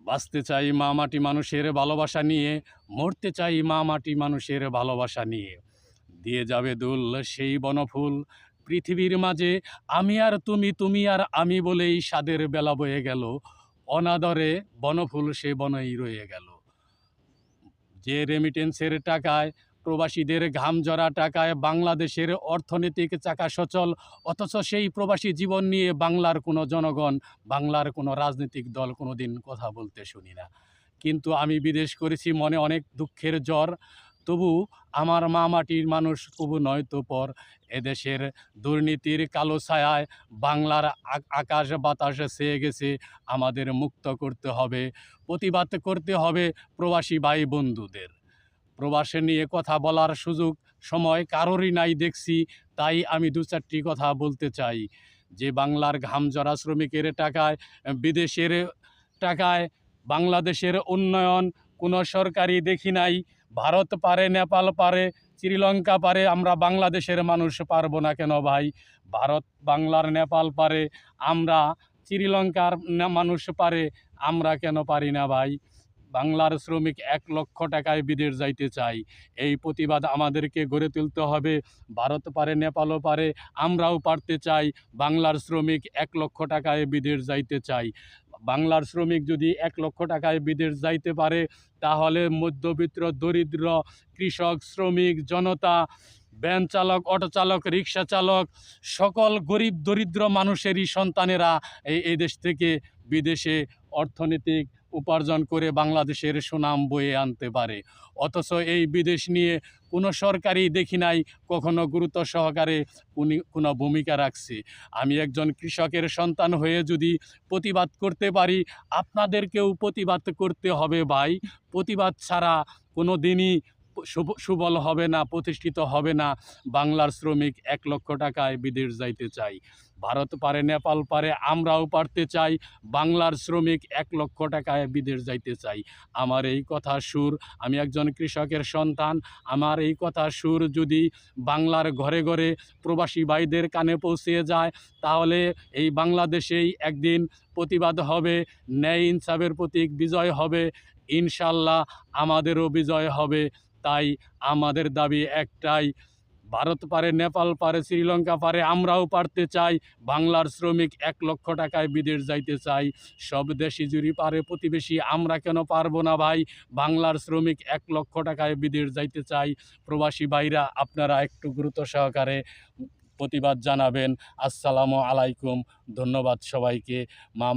বাঁচতে চাই মা মাটি মানুষের ভালোবাসা নিয়ে, মরতে চাই মা মাটি মানুষের ভালোবাসা নিয়ে। দিয়ে যাবে দুল সেই বনফুল পৃথিবীর মাঝে, আমি আর তুমি, তুমি আর আমি বলেই স্বাদের বেলা বয়ে গেল। অনাদরে বনফুল সে বনেই রয়ে গেল। যে রেমিটেন্সের টাকায়, প্রবাসীদের ঘামঝরা টাকায় বাংলাদেশের অর্থনৈতিক চাকা সচল, অথচ সেই প্রবাসী জীবন নিয়ে বাংলার কোনো জনগণ, বাংলার কোনো রাজনৈতিক দল কোনো দিন কথা বলতে শুনি না। কিন্তু আমি বিদেশ করেছি, মনে অনেক দুঃখের জ্বর, তবু আমার মা মাটির মানুষ কবু নয় তো পর। এদেশের দুর্নীতির কালো ছায়ায় বাংলার আকাশ বাতাস ছেয়ে গেছে। আমাদের মুক্ত করতে হবে, প্রতিবাদ করতে হবে প্রবাসী ভাই বন্ধুদের। প্রবাসে নিয়ে কথা বলার সুযোগ সময় কারোরই নাই দেখছি, তাই আমি দু চারটি কথা বলতে চাই। যে বাংলার ঘামঝরা শ্রমিকের টাকায়, বিদেশের টাকায় বাংলাদেশের উন্নয়ন কোনো সরকারই দেখি নাই। ভারত পারে, নেপাল পারে, শ্রীলঙ্কা পারে, আমরা বাংলাদেশের মানুষ পারবো না কেন ভাই? ভারত বাংলার নেপাল পারে, আমরা শ্রীলঙ্কার মানুষ পারে, আমরা কেন পারি না ভাই? বাংলার শ্রমিক ১,০০,০০০ টাকায় বিদেশ যাইতে চাই। এই প্রতিবাদ আমাদেরকে গড়ে তুলতে হবে। ভারত পারে, নেপালও পারে, আমরাও পারতে চাই। বাংলার শ্রমিক ১,০০,০০০ টাকায় বিদেশ যাইতে চাই। বাংলার শ্রমিক যদি ১,০০,০০০ টাকায় বিদেশ যাইতে পারে, তাহলে মধ্যবিত্ত, দরিদ্র, কৃষক, শ্রমিক, জনতা, ভ্যান চালক, অটো চালক, রিক্সা চালক, সকল গরিব দরিদ্র মানুষেরই সন্তানেরা এই দেশ থেকে বিদেশে অর্থনৈতিক উপার্জন করে বাংলাদেশের সুনাম বয়ে আনতে পারে। অথচ এই বিদেশ নিয়ে কোনো সরকারই দেখি নাই কখনো গুরুত্ব সহকারে কোনো ভূমিকা রাখছে। আমি একজন কৃষকের সন্তান হয়ে যদি প্রতিবাদ করতে পারি, আপনাদেরকেও প্রতিবাদ করতে হবে ভাই। প্রতিবাদ ছাড়া কোনো দিনই সুবল হবে না, প্রতিষ্ঠিত হবে না। বাংলার শ্রমিক ১,০০,০০০ টাকায় বিদেশ যাইতে চাই। ভারত পারে, নেপাল পারে, আমরাও পারতে চাই। বাংলার শ্রমিক ১,০০,০০০ টাকায় বিদেশ যাইতে চাই। আমার এই কথার সুর, আমি একজন কৃষকের সন্তান, আমার এই কথার সুর যদি বাংলার ঘরে ঘরে প্রবাসী ভাইদের কানে পৌঁছে যায়, তাহলে এই বাংলাদেশেই একদিন প্রতিবাদ হবে, ন্যায় ইনসাফের প্রতীক বিজয় হবে। ইনশাল্লাহ আমাদেরও বিজয় হবে। তাই আমাদের দাবি একটাই, ভারত পারে, নেপাল পারে, শ্রীলঙ্কা পারে, আমরাও পারতে চাই। বাংলার শ্রমিক ১,০০,০০০ টাকায় বিদেশ যাইতে চাই। সব দেশই যদি পারে প্রতিবেশী, আমরা কেন পারবো না ভাই? বাংলার শ্রমিক ১,০০,০০০ টাকায় বিদেশ যাইতে চাই। প্রবাসী ভাইরা, আপনারা একটু গুরুত্ব সহকারে প্রতিবাদ জানাবেন। আসসালামু আলাইকুম। ধন্যবাদ সবাইকে। মা